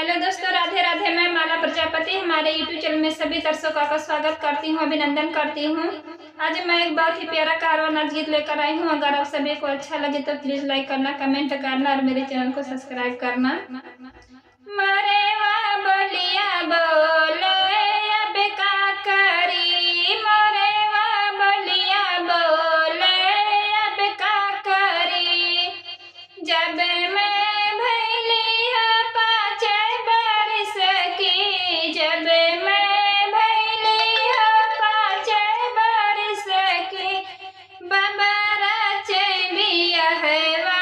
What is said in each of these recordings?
Hello दोस्तों, राधे राधे। मैं माला प्रजापति हमारे यूट्यूब चैनल में सभी दर्शकों का स्वागत करती हूँ, अभिनंदन करती हूँ। आज मैं एक बहुत ही प्यारा कारवा नाच गीत लेकर आई हूँ। अगर आप सभी को अच्छा लगे तो प्लीज लाइक करना, कमेंट करना और मेरे चैनल को सब्सक्राइब करना। मरे वा बोलिया बोले अब का करी, मरे वा बोलिया बोले अब का करी। जब मैं जब मैं भैली हो 5 बरस की, बाबा राचे बियाहवा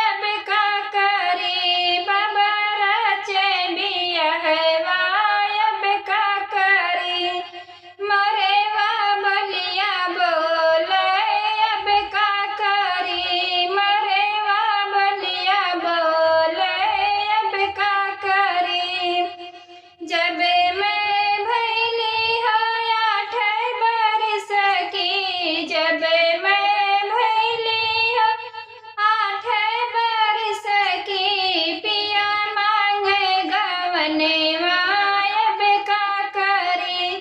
अब का करी, बाबा राचे बियाहवा अब का करी। मरे वा बोलिया बोले अब का करी, मरे वा बोलिया बोले अब का करी। जब मैं भैली हो 8 बरस की, जब मैं भैली हो 8 बरस की, पिया मांगे गवनवा अब का करी,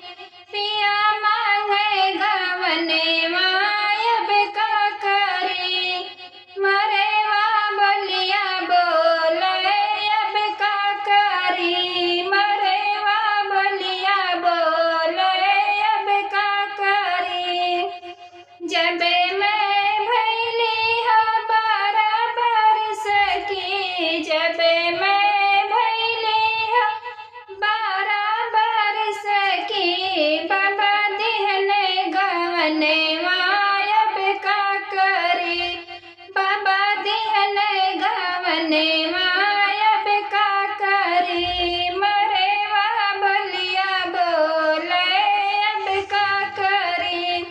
पिया मांगे गवनवा अब का करी। मरे वा बोलिया बोले अब का करी, मरे वा बोलिया बोले अब का करी। जब मैं भैली हो 12 बरस की, जब मैं भैली हो 12 बरस की, बाबा दिहने गवनवा अब का करी, बाबा दिहने गवनवा अब का करी। मरे वा बोलिया बोले अब का करी,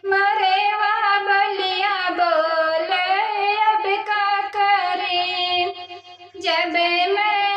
मरे वा बोलिया बोले अब का करी। जब मैं